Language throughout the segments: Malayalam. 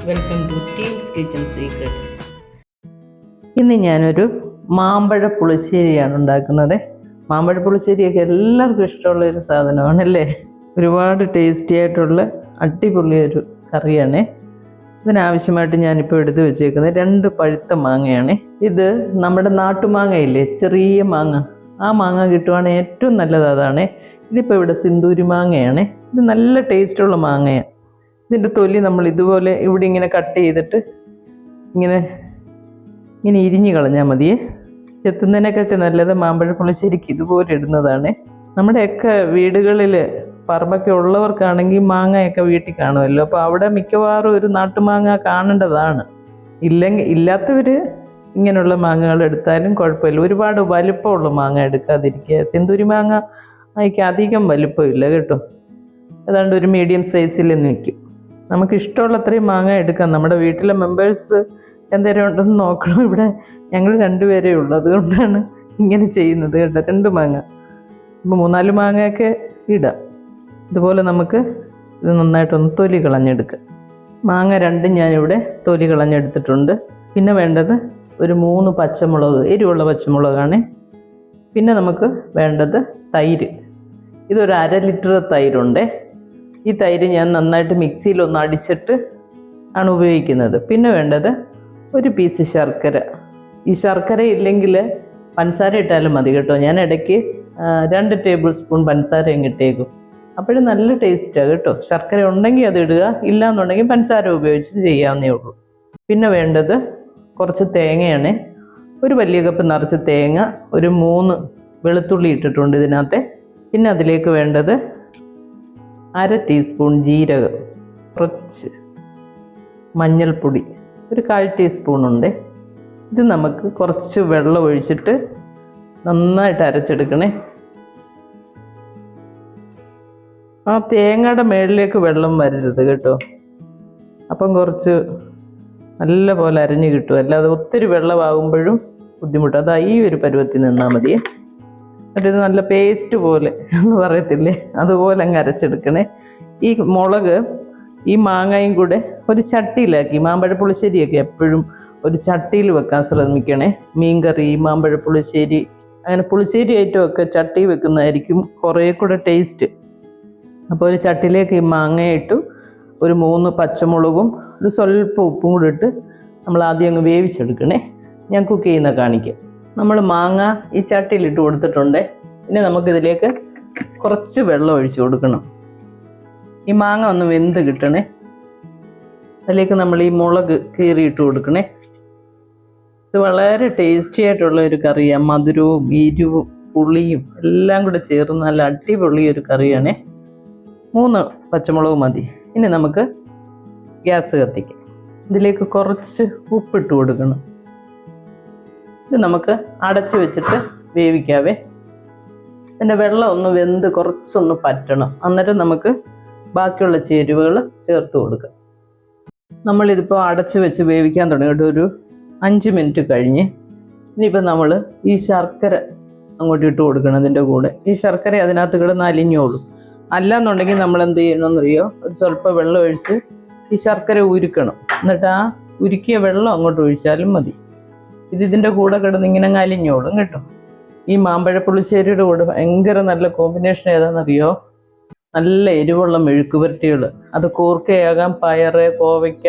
Welcome to teams kitchen secrets. ഇന്ന് ഞാനൊരു മാമ്പഴ പുളിശ്ശേരിയാണ് ഉണ്ടാക്കുന്നത്. മാമ്പഴ പുളിശ്ശേരിയൊക്കെ എല്ലാവർക്കും ഇഷ്ടമുള്ളൊരു സാധനമാണല്ലേ. ഒരുപാട് ടേസ്റ്റി ആയിട്ടുള്ള അടിപൊളി ഒരു കറിയാണ്. ഇതിനാവശ്യമായിട്ട് ഞാനിപ്പോൾ എടുത്ത് വെച്ചേക്കുന്നത് 2 പഴുത്ത മാങ്ങയാണ്. ഇത് നമ്മുടെ നാട്ടുമാങ്ങയില്ലേ, ചെറിയ മാങ്ങ, ആ മാങ്ങ കിട്ടുവാണെങ്കിൽ ഏറ്റവും നല്ലത് അതാണ്. ഇതിപ്പോൾ ഇവിടെ സിന്ദൂരി മാങ്ങയാണ്. ഇത് നല്ല ടേസ്റ്റുള്ള മാങ്ങയാണ്. ഇതിൻ്റെ തൊലി നമ്മൾ ഇതുപോലെ ഇവിടെ ഇങ്ങനെ കട്ട് ചെയ്തിട്ട് ഇങ്ങനെ ഇരിഞ്ഞ് കളഞ്ഞാൽ മതിയേ. ചെത്തുന്നതിനെക്കാട്ടി നല്ലത് മാമ്പഴ പുളിശ്ശേരിക്ക് ഇതുപോലെ ഇടുന്നതാണ്. നമ്മുടെയൊക്കെ വീടുകളിൽ പറമ്പൊക്കെ ഉള്ളവർക്കാണെങ്കിൽ മാങ്ങയൊക്കെ വീട്ടിൽ കാണുമല്ലോ. അപ്പോൾ അവിടെ മിക്കവാറും ഒരു നാട്ടുമാങ്ങ കാണേണ്ടതാണ്. ഇല്ലാത്തവർ ഇങ്ങനെയുള്ള മാങ്ങകൾ എടുത്താലും കുഴപ്പമില്ല. ഒരുപാട് വലുപ്പമുള്ള മാങ്ങ എടുക്കാതിരിക്കുക. സിന്ദൂരി മാങ്ങ അതിക്ക് അധികം വലുപ്പമില്ല കേട്ടോ. ഏതാണ്ട് ഒരു മീഡിയം സൈസിൽ നിൽക്കും. നമുക്ക് ഇഷ്ടമുള്ള അത്രയും മാങ്ങ എടുക്കാം. നമ്മുടെ വീട്ടിലെ മെമ്പേഴ്സ് എന്തെങ്കിലും ഉണ്ടെന്ന് നോക്കണം. ഇവിടെ ഞങ്ങൾ 2 പേരേ ഉള്ളൂ, അതുകൊണ്ടാണ് ഇങ്ങനെ ചെയ്യുന്നത് കേട്ടോ. 2 മാങ്ങ, ഇപ്പോൾ 3-4 മാങ്ങയൊക്കെ ഇടാം. ഇതുപോലെ നമുക്ക് ഇത് നന്നായിട്ടൊന്ന് തൊലി കളഞ്ഞെടുക്കാം. മാങ്ങ 2 ഞാനിവിടെ തൊലി കളഞ്ഞെടുത്തിട്ടുണ്ട്. പിന്നെ വേണ്ടത് ഒരു 3 പച്ചമുളക്, എരിവുള്ള പച്ചമുളകാണ്. പിന്നെ നമുക്ക് വേണ്ടത് തൈര്. ഇതൊരു 1/2 ലിറ്റർ തൈരുണ്ട്. ഈ തൈര് ഞാൻ നന്നായിട്ട് മിക്സിയിലൊന്ന് അടിച്ചിട്ട് ആണ് ഉപയോഗിക്കുന്നത്. പിന്നെ വേണ്ടത് ഒരു പീസ് ശർക്കര. ഈ ശർക്കര ഇല്ലെങ്കിൽ പഞ്ചസാര ഇട്ടാലും മതി കേട്ടോ. ഞാൻ ഇടയ്ക്ക് 2 ടേബിൾ സ്പൂൺ പഞ്ചസാരയും ഇട്ടേക്കും. അപ്പോഴും നല്ല ടേസ്റ്റാണ് കേട്ടോ. ശർക്കര ഉണ്ടെങ്കിൽ അത് ഇടുക, ഇല്ലയെന്നുണ്ടെങ്കിൽ പഞ്ചസാര ഉപയോഗിച്ച് ചെയ്യാവുന്നേ ഉള്ളൂ. പിന്നെ വേണ്ടത് കുറച്ച് തേങ്ങയാണ്. ഒരു വലിയ കപ്പ് നിറച്ച് തേങ്ങ, ഒരു 3 വെളുത്തുള്ളി ഇട്ടിട്ടുണ്ട് ഇതിനകത്ത്. പിന്നെ അതിലേക്ക് വേണ്ടത് 1/2 ടീസ്പൂൺ ജീരകം, കുറച്ച് മഞ്ഞൾപ്പൊടി, ഒരു 1/4 ടീസ്പൂണുണ്ട്. ഇത് നമുക്ക് കുറച്ച് വെള്ളം ഒഴിച്ചിട്ട് നന്നായിട്ട് അരച്ചെടുക്കണേ. ആ തേങ്ങയുടെ മേളിലേക്ക് വെള്ളം വരരുത് കേട്ടോ. അപ്പം കുറച്ച് നല്ല പോലെ അരഞ്ഞ് കിട്ടും. അല്ലാതെ ഒത്തിരി വെള്ളമാകുമ്പോഴും ബുദ്ധിമുട്ട്. അതാ ഈ ഒരു പരുവത്തിൽ നിന്നാൽ മതിയേ. എന്നിട്ട് നല്ല പേസ്റ്റ് പോലെ എന്ന് പറയത്തില്ലേ, അതുപോലെ അങ്ങ് അരച്ചെടുക്കണേ. ഈ മുളക് ഈ മാങ്ങയും കൂടെ ഒരു ചട്ടിയിലാക്കി, മാമ്പഴ പുളിശ്ശേരിയൊക്കെ എപ്പോഴും ഒരു ചട്ടിയിൽ വെക്കാൻ ശ്രമിക്കണേ. മീൻകറി, മാമ്പഴ പുളിശ്ശേരി, അങ്ങനെ പുളിശ്ശേരി ഐറ്റമൊക്കെ ചട്ടി വെക്കുന്നതായിരിക്കും കുറേ കൂടെ ടേസ്റ്റ്. അപ്പോൾ ഒരു ചട്ടിയിലേക്ക് ഈ മാങ്ങയിട്ടു, ഒരു 3 പച്ചമുളകും ഒരു സ്വല്പം ഉപ്പും കൂടെ ഇട്ട് നമ്മൾ ആദ്യം അങ്ങ് വേവിച്ചെടുക്കണേ. ഞാൻ കുക്ക് ചെയ്യുന്ന കാണിക്കാം. നമ്മൾ മാങ്ങ ഈ ചട്ടിയിലിട്ട് കൊടുത്തിട്ടുണ്ട്. ഇനി നമുക്കിതിലേക്ക് കുറച്ച് വെള്ളം ഒഴിച്ചു കൊടുക്കണം. ഈ മാങ്ങ ഒന്ന് വെന്ത് കിട്ടണേ. അതിലേക്ക് നമ്മൾ ഈ മുളക് കീറിയിട്ട് കൊടുക്കണേ. ഇത് വളരെ ടേസ്റ്റി ആയിട്ടുള്ള ഒരു കറിയാണ്. മധുരവും എരിവും പുളിയും എല്ലാം കൂടെ ചേർന്ന് നല്ല അടിപൊളി ഒരു കറിയാണേ. 3 പച്ചമുളക് മതി. ഇനി നമുക്ക് ഗ്യാസ് കത്തിക്കാം. ഇതിലേക്ക് കുറച്ച് ഉപ്പിട്ട് കൊടുക്കണം. ഇത് നമുക്ക് അടച്ച് വെച്ചിട്ട് വേവിക്കാവേ. ഇതിൻ്റെ വെള്ളം ഒന്ന് വെന്ത് കുറച്ചൊന്ന് പറ്റണം. അന്നേരം നമുക്ക് ബാക്കിയുള്ള ചേരുവകൾ ചേർത്ത് കൊടുക്കാം. നമ്മളിതിപ്പോൾ അടച്ച് വെച്ച് വേവിക്കാൻ തുടങ്ങിയിട്ട് ഒരു 5 മിനിറ്റ് കഴിഞ്ഞ്. ഇനിയിപ്പോൾ നമ്മൾ ഈ ശർക്കര അങ്ങോട്ട് ഇട്ട് കൊടുക്കണം. ഇതിൻ്റെ കൂടെ ഈ ശർക്കര അതിനകത്ത് കിടന്ന് അലിഞ്ഞോളും. അല്ലാന്നുണ്ടെങ്കിൽ നമ്മൾ എന്ത് ചെയ്യണമെന്നറിയോ, ഒരു സ്വല്പം വെള്ളം ഒഴിച്ച് ഈ ശർക്കര ഉരുക്കണം. എന്നിട്ട് ആ ഉരുക്കിയ വെള്ളം അങ്ങോട്ട് ഒഴിച്ചാലും മതി. ഇതിൻ്റെ കൂടെ കിടന്ന് ഇങ്ങനെ അലിഞ്ഞോളും കേട്ടോ. ഈ മാമ്പഴ പുളിശ്ശേരിയുടെ കൂടെ ഭയങ്കര നല്ല കോമ്പിനേഷൻ ഏതാണെന്നറിയോ, നല്ല എരിവുള്ള മെഴുക്ക് പുരട്ടികൾ. അത് കൂർക്കയാകാം, പയറ്, കോവയ്ക്ക,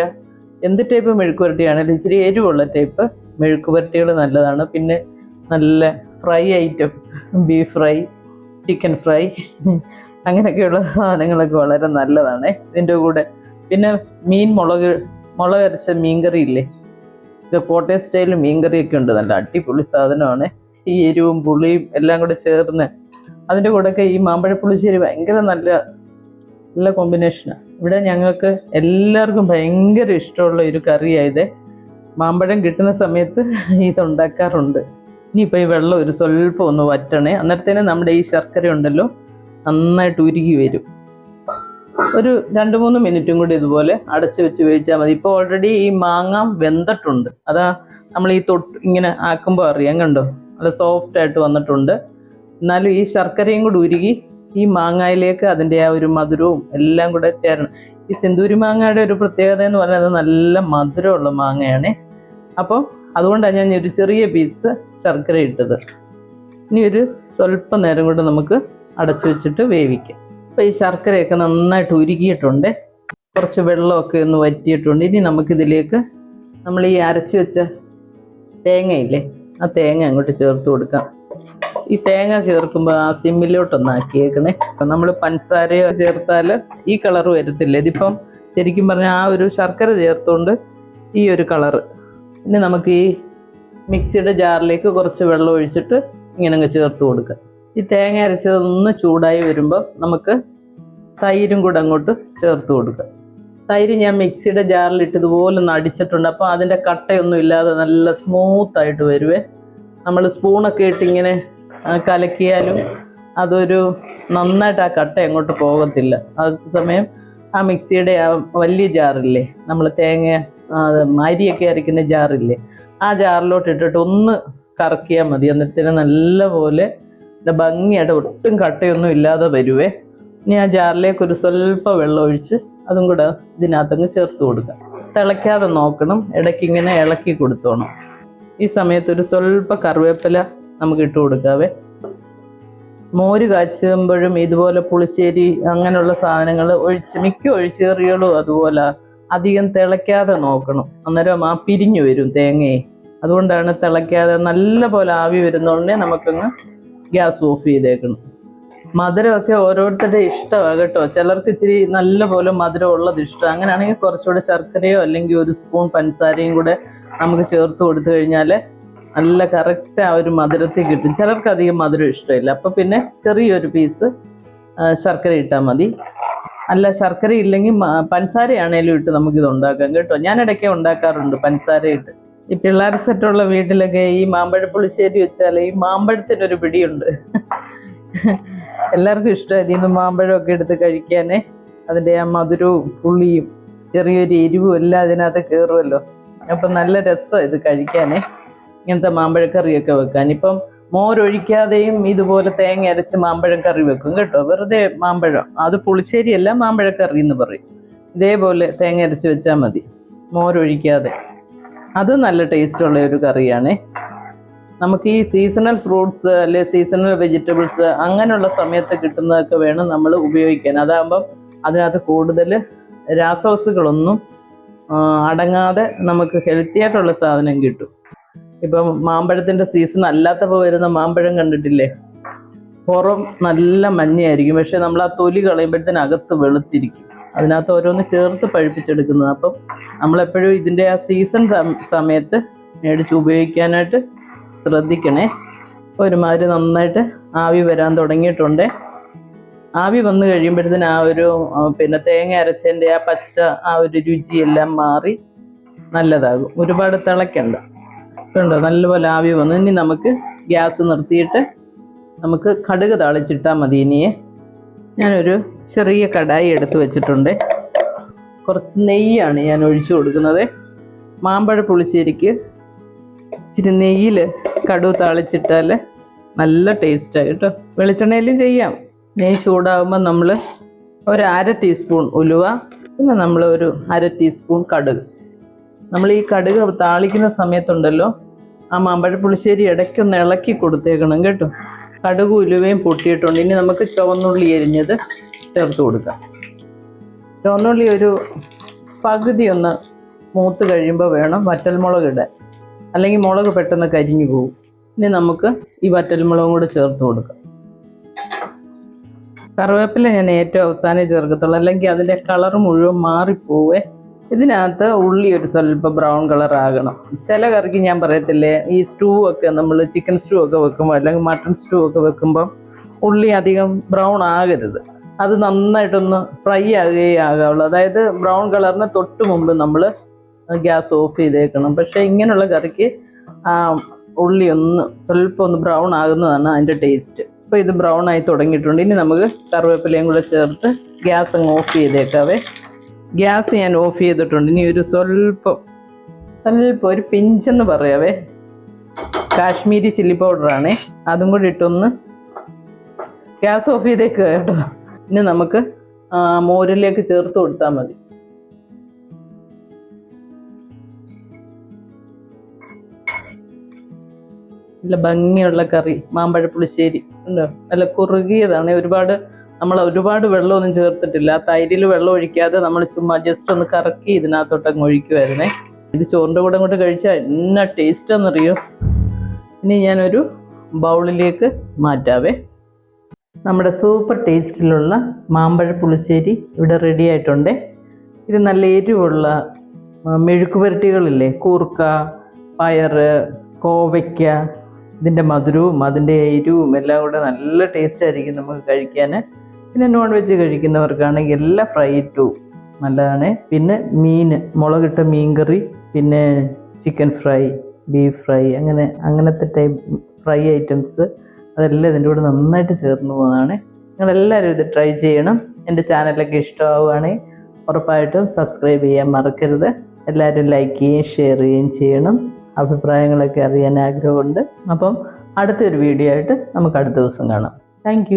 എന്ത് ടൈപ്പ് മെഴുക്ക് പുരട്ടിയാണെങ്കിലും ഇച്ചിരി എരിവുള്ള ടൈപ്പ് മെഴുക്ക് പുരട്ടികൾ നല്ലതാണ്. പിന്നെ നല്ല fry item, beef fry, chicken fry, അങ്ങനെയൊക്കെയുള്ള സാധനങ്ങളൊക്കെ വളരെ നല്ലതാണ് ഇതിൻ്റെ കൂടെ. പിന്നെ മുളക് അരച്ച മീൻകറി ഇല്ലേ, ഇത് കോട്ടയം സ്റ്റൈൽ മീൻകറിയൊക്കെ ഉണ്ട്. നല്ല അടിപൊളി സാധനമാണ്. ഈ എരിവും പുളിയും എല്ലാം കൂടെ ചേർന്ന് അതിൻ്റെ കൂടെയൊക്കെ ഈ മാമ്പഴ പുളിശ്ശേരി ഭയങ്കര നല്ല കോമ്പിനേഷനാണ്. ഇവിടെ ഞങ്ങൾക്ക് എല്ലാവർക്കും ഭയങ്കര ഇഷ്ടമുള്ള ഒരു കറിയായത്. മാമ്പഴം കിട്ടുന്ന സമയത്ത് ഇതുണ്ടാക്കാറുണ്ട്. ഇനിയിപ്പോൾ ഈ വെള്ളം ഒരു സ്വല്പം ഒന്ന് വറ്റണേ. അന്നേരത്തേന് നമ്മുടെ ഈ ശർക്കര ഉണ്ടല്ലോ നന്നായിട്ട് ഉരുകി വരും. ഒരു 2-3 മിനിറ്റും കൂടി ഇതുപോലെ അടച്ച് വെച്ച് വേവിച്ചാൽ മതി. ഇപ്പോൾ ഓൾറെഡി ഈ മാങ്ങ വെന്തിട്ടുണ്ട്. അതാ നമ്മൾ ഈ ഇങ്ങനെ ആക്കുമ്പോൾ അറിയാം, കണ്ടോ, നല്ല സോഫ്റ്റായിട്ട് വന്നിട്ടുണ്ട്. എന്നാലും ഈ ശർക്കരയും കൂടി ഉരുകി ഈ മാങ്ങയിലേക്ക് അതിൻ്റെ ആ ഒരു മധുരവും എല്ലാം കൂടെ ചേരണം. ഈ സിന്ദൂരി മാങ്ങയുടെ ഒരു പ്രത്യേകത എന്ന് പറയുന്നത് നല്ല മധുരമുള്ള മാങ്ങയാണ്. അപ്പോൾ അതുകൊണ്ടാണ് ഞാൻ ഒരു ചെറിയ പീസ് ശർക്കര ഇട്ടത്. ഇനി ഒരു സ്വല്പം നേരം കൊണ്ട് നമുക്ക് അടച്ചു വെച്ചിട്ട് വേവിക്കാം. അപ്പോൾ ഈ ശർക്കരയൊക്കെ നന്നായിട്ട് ഉരുകിയിട്ടുണ്ട്, കുറച്ച് വെള്ളമൊക്കെ ഒന്ന് വറ്റിയിട്ടുണ്ട്. ഇനി നമുക്കിതിലേക്ക് നമ്മൾ ഈ അരച്ച് വെച്ച തേങ്ങയില്ലേ, ആ തേങ്ങ അങ്ങോട്ട് ചേർത്ത് കൊടുക്കാം. ഈ തേങ്ങ ചേർക്കുമ്പോൾ ആ സിമ്മിലോട്ടൊന്ന് ആക്കിയേക്കണേ. നമ്മൾ പഞ്ചസാരയോ ചേർത്താൽ ഈ കളർ വരത്തില്ല. ഇതിപ്പം ശരിക്കും പറഞ്ഞാൽ ആ ഒരു ശർക്കര ചേർത്തുകൊണ്ട് ഈ ഒരു കളറ്. ഇനി നമുക്ക് ഈ മിക്സിയുടെ ജാറിലേക്ക് കുറച്ച് വെള്ളം ഒഴിച്ചിട്ട് ഇങ്ങനെ അങ്ങ് ചേർത്ത് കൊടുക്കുക. ഈ തേങ്ങ അരച്ചതൊന്ന് ചൂടായി വരുമ്പോൾ നമുക്ക് തൈരും കൂടെ അങ്ങോട്ട് ചേർത്ത് കൊടുക്കുക. തൈര് ഞാൻ മിക്സിയുടെ ജാറിലിട്ട് ഇതുപോലെ ഒന്ന് അടിച്ചിട്ടുണ്ട്. അപ്പോൾ അതിൻ്റെ കട്ടയൊന്നും ഇല്ലാതെ നല്ല സ്മൂത്തായിട്ട് വരുവേ. നമ്മൾ സ്പൂണൊക്കെ ഇട്ട് ഇങ്ങനെ കലക്കിയാലും അതൊരു നന്നായിട്ട് ആ കട്ട അങ്ങോട്ട് പോകത്തില്ല. അതേസമയം ആ മിക്സിയുടെ ആ വലിയ ജാറില്ലേ, നമ്മൾ തേങ്ങ അരിയൊക്കെ അരയ്ക്കുന്ന ജാറില്ലേ, ആ ജാറിലോട്ട് ഇട്ടിട്ട് ഒന്ന് കറക്കിയാൽ മതി. എന്നിട്ട് നല്ലപോലെ ഭംഗിയായിട്ട് ഒട്ടും കട്ടയൊന്നും ഇല്ലാതെ വരുവേ. ഇനി ആ ജാറിലേക്ക് ഒരു സ്വല്പം വെള്ളം ഒഴിച്ച് അതും കൂടെ ഇതിനകത്തങ്ങ് ചേർത്ത് കൊടുക്കാം. തിളയ്ക്കാതെ നോക്കണം, ഇടയ്ക്കിങ്ങനെ ഇളക്കി കൊടുത്തോണം. ഈ സമയത്ത് ഒരു സ്വല്പം കറിവേപ്പില നമുക്ക് ഇട്ട് കൊടുക്കാവേ. മോര് കാച്ചുമ്പോഴും ഇതുപോലെ പുളിശ്ശേരി അങ്ങനെയുള്ള സാധനങ്ങൾ മിക്ക ഒഴിച്ചേറികളും അതുപോലെ അധികം തിളയ്ക്കാതെ നോക്കണം. അന്നേരം ആ പിരിഞ്ഞു വരും തേങ്ങയെ. അതുകൊണ്ടാണ് തിളയ്ക്കാതെ നല്ല പോലെ ആവി വരുന്നതുകൊണ്ടേ നമുക്കങ്ങ് ഗ്യാസ് ഓഫ് ചെയ്തേക്കണം. മധുരമൊക്കെ ഓരോരുത്തരുടെ ഇഷ്ടമാണ് കേട്ടോ. ചിലർക്ക് ഇച്ചിരി നല്ല പോലെ മധുരം ഉള്ളത് ഇഷ്ടം. അങ്ങനെയാണെങ്കിൽ കുറച്ചുകൂടെ ശർക്കരയോ അല്ലെങ്കിൽ ഒരു സ്പൂൺ പഞ്ചസാരയും കൂടെ നമുക്ക് ചേർത്ത് കൊടുത്തു കഴിഞ്ഞാൽ നല്ല കറക്റ്റ് ആ ഒരു മധുരത്തിൽ കിട്ടും. ചിലർക്ക് അധികം മധുരം ഇഷ്ടമില്ല. അപ്പോൾ പിന്നെ ചെറിയൊരു പീസ് ശർക്കര ഇട്ടാൽ മതി. അല്ല ശർക്കര ഇല്ലെങ്കിൽ പഞ്ചസാരയാണേലും ഇട്ട് നമുക്കിത് ഉണ്ടാക്കാം കേട്ടോ. ഞാൻ ഇടയ്ക്ക് ഉണ്ടാക്കാറുണ്ട് പഞ്ചസാര ഇട്ട്. ഈ പിള്ളേർ സെറ്റുള്ള വീട്ടിലൊക്കെ ഈ മാമ്പഴ പുളിശ്ശേരി വെച്ചാൽ ഈ മാമ്പഴത്തിനൊരു പിടിയുണ്ട്. എല്ലാവർക്കും ഇഷ്ടം ഇതിൽ നിന്ന് മാമ്പഴമൊക്കെ എടുത്ത് കഴിക്കാനേ. അതിൻ്റെ ആ മധുരവും പുളിയും ചെറിയൊരു എരിവും എല്ലാം അതിനകത്ത് കയറുമല്ലോ. അപ്പം നല്ല രസം ഇത് കഴിക്കാനേ, ഇങ്ങനത്തെ മാമ്പഴക്കറിയൊക്കെ വെക്കാൻ. ഇപ്പം മോരൊഴിക്കാതെയും ഇതുപോലെ തേങ്ങ അരച്ച് മാമ്പഴം കറി വെക്കും കേട്ടോ. വെറുതെ മാമ്പഴം, അത് പുളിശ്ശേരിയല്ല, മാമ്പഴക്കറി എന്ന് പറയും. ഇതേപോലെ തേങ്ങ അരച്ച് വെച്ചാൽ മതി, മോരൊഴിക്കാതെ. അത് നല്ല ടേസ്റ്റുള്ള ഒരു കറിയാണേ. നമുക്ക് ഈ സീസണൽ ഫ്രൂട്ട്സ് അല്ലെ സീസണൽ വെജിറ്റബിൾസ് അങ്ങനെയുള്ള സമയത്ത് കിട്ടുന്നതൊക്കെ വേണം നമ്മൾ ഉപയോഗിക്കാൻ. അതാകുമ്പം അതിനകത്ത് കൂടുതൽ രാസവസ്തുക്കളൊന്നും അടങ്ങാതെ നമുക്ക് ഹെൽത്തി ആയിട്ടുള്ള സാധനം കിട്ടും. ഇപ്പം മാമ്പഴത്തിൻ്റെ സീസൺ അല്ലാത്തപ്പോൾ വരുന്ന മാമ്പഴം കണ്ടിട്ടില്ലേ, പുറം നല്ല മഞ്ഞയായിരിക്കും, പക്ഷെ നമ്മൾ ആ തൊലി കളയുമ്പോഴത്തേന് അകത്ത് വെളുത്തിരിക്കും. അതിനകത്ത് ഓരോന്ന് ചേർത്ത് പഴുപ്പിച്ചെടുക്കുന്നത്. അപ്പം നമ്മളെപ്പോഴും ഇതിൻ്റെ ആ സീസൺ സമയത്ത് മേടിച്ച് ഉപയോഗിക്കാനായിട്ട് ശ്രദ്ധിക്കണേ. ഒരുമാതിരി നന്നായിട്ട് ആവി വരാൻ തുടങ്ങിയിട്ടുണ്ട്. ആവി വന്നു കഴിയുമ്പോഴത്തേന് ആ ഒരു തേങ്ങ അരച്ചതിൻ്റെ ആ പച്ച ആ ഒരു രുചിയെല്ലാം മാറി നല്ലതാകും. ഒരുപാട് തിളയ്ക്കണ്ട. കണ്ടോ, നല്ലപോലെ ആവി വന്നു. ഇനി നമുക്ക് ഗ്യാസ് നിർത്തിയിട്ട് നമുക്ക് കടുക് താളിച്ചിട്ടാൽ മതി. ഇനിയെ ഞാനൊരു ചെറിയ കടായി എടുത്ത് വെച്ചിട്ടുണ്ട്. കുറച്ച് നെയ്യാണ് ഞാൻ ഒഴിച്ചു കൊടുക്കുന്നത്. മാമ്പഴ പുളിശ്ശേരിക്ക് ഇച്ചിരി നെയ്യിൽ കടുക് താളിച്ചിട്ടാൽ നല്ല ടേസ്റ്റാണ് കേട്ടോ. വെളിച്ചെണ്ണയിലും ചെയ്യാം. നെയ്യ് ചൂടാകുമ്പോൾ നമ്മൾ ഒരു 1/2 ടീസ്പൂൺ ഉലുവ, പിന്നെ നമ്മൾ ഒരു 1/2 ടീസ്പൂൺ കടുക്. നമ്മൾ ഈ കടുക് താളിക്കുന്ന സമയത്തുണ്ടല്ലോ, ആ മാമ്പഴ പുളിശ്ശേരി ഇടയ്ക്കൊന്ന് ഇളക്കി കൊടുത്തേക്കണം കേട്ടോ. കടുകും ഉലുവയും പൊട്ടിയിട്ടുണ്ട്. ഇനി നമുക്ക് ചുവന്നുള്ളി എരിഞ്ഞത് ചേർത്ത് കൊടുക്കാം. ചുവന്നുള്ളി ഒരു പകുതി ഒന്ന് മൂത്ത് കഴിയുമ്പോൾ വേണം വറ്റൽമുളക് ഇടാൻ, അല്ലെങ്കിൽ മുളക് പെട്ടെന്ന് കരിഞ്ഞു പോകും. ഇനി നമുക്ക് ഈ വറ്റൽമുളകും കൂടെ ചേർത്ത് കൊടുക്കാം. കറിവേപ്പില ഞാൻ ഏറ്റവും അവസാനം ചേർക്കത്തുള്ളൂ, അല്ലെങ്കിൽ അതിൻ്റെ കളർ മുഴുവൻ മാറിപ്പോവേ. ഇതിനകത്ത് ഉള്ളി ഒരു സ്വല്പം ബ്രൗൺ കളർ ആകണം. ചില കറിക്ക് ഞാൻ പറയത്തില്ലേ, ഈ സ്റ്റൂ ഒക്കെ നമ്മൾ ചിക്കൻ സ്റ്റൂ ഒക്കെ വെക്കുമ്പോൾ അല്ലെങ്കിൽ മട്ടൺ സ്റ്റൂ ഒക്കെ വെക്കുമ്പോൾ ഉള്ളി അധികം ബ്രൗൺ ആകരുത്. അത് നന്നായിട്ടൊന്ന് ഫ്രൈ ആകുകയുള്ളൂ. അതായത് ബ്രൗൺ കളറിന് തൊട്ട് മുമ്പ് നമ്മൾ ഗ്യാസ് ഓഫ് ചെയ്തേക്കണം. പക്ഷേ ഇങ്ങനെയുള്ള കറിക്ക് ഉള്ളി സ്വല്പം ഒന്ന് ബ്രൗൺ ആകുന്നതാണ് അതിൻ്റെ ടേസ്റ്റ്. അപ്പോൾ ഇത് ബ്രൗൺ ആയി തുടങ്ങിയിട്ടുണ്ട്. ഇനി നമുക്ക് കറിവേപ്പിലയും കൂടെ ചേർത്ത് ഗ്യാസ് അങ്ങ് ഓഫ് ചെയ്തേക്കാവേ. ഗ്യാസ് ഞാൻ ഓഫ് ചെയ്തിട്ടുണ്ട്. ഇനി ഒരു സ്വല്പം ഒരു പിഞ്ചെന്ന് പറയാവേ കാശ്മീരി ചില്ലി പൗഡറാണേ, അതും കൂടി ഇട്ടൊന്ന് ഗ്യാസ് ഓഫ് ചെയ്തേക്കുക കേട്ടോ. ഇനി നമുക്ക് മോരിലേക്ക് ചേർത്ത് കൊടുത്താൽ മതി. നല്ല ഭംഗിയുള്ള കറി മാമ്പഴ പുളിശ്ശേരി ഉണ്ടോ, നല്ല കുറുകിയതാണ്. നമ്മൾ ഒരുപാട് വെള്ളമൊന്നും ചേർത്തിട്ടില്ല. തൈരിൽ വെള്ളം ഒഴിക്കാതെ നമ്മൾ ചുമ്മാ ജസ്റ്റ് ഒന്ന് കറക്കി ഇതിനകത്തോട്ടങ്ങ് ഒഴിക്കുമായിരുന്നേ. ഇത് ചോറിൻ്റെ കൂടെ അങ്ങോട്ട് കഴിച്ചാൽ എന്നാ ടേസ്റ്റാണെന്നറിയോ. ഇനി ഞാനൊരു ബൗളിലേക്ക് മാറ്റാവേ. നമ്മുടെ സൂപ്പർ ടേസ്റ്റിലുള്ള മാമ്പഴ പുളിശ്ശേരി ഇവിടെ റെഡി ആയിട്ടുണ്ട്. ഇത് നല്ല എരിവുള്ള മെഴുക്ക് പുരട്ടികളില്ലേ, കൂർക്ക, പയറ്, കോവയ്ക്ക, ഇതിൻ്റെ മധുരവും അതിൻ്റെ എരിവും എല്ലാം കൂടെ നല്ല ടേസ്റ്റായിരിക്കും നമുക്ക് കഴിക്കാൻ. പിന്നെ നോൺ വെജ് കഴിക്കുന്നവർക്കാണെങ്കിൽ എല്ലാ ഫ്രൈ ഇട്ടും നല്ലതാണ്. പിന്നെ മുളകിട്ട മീൻ കറി, പിന്നെ ചിക്കൻ ഫ്രൈ, ബീഫ് ഫ്രൈ, അങ്ങനത്തെ ടൈപ്പ് ഫ്രൈ ഐറ്റംസ് അതെല്ലാം ഇതിൻ്റെ കൂടെ നന്നായിട്ട് ചേർന്ന് പോകുന്നതാണ്. നിങ്ങളെല്ലാവരും ഇത് ട്രൈ ചെയ്യണം. എൻ്റെ ചാനലൊക്കെ ഇഷ്ടമാവുകയാണെങ്കിൽ ഉറപ്പായിട്ടും സബ്സ്ക്രൈബ് ചെയ്യാൻ മറക്കരുത്. എല്ലാവരും ലൈക്ക് ചെയ്യുകയും ഷെയർ ചെയ്യുകയും ചെയ്യണം. അഭിപ്രായങ്ങളൊക്കെ അറിയാൻ ആഗ്രഹമുണ്ട്. അപ്പം അടുത്തൊരു വീഡിയോ ആയിട്ട് നമുക്ക് അടുത്ത ദിവസം കാണാം. താങ്ക്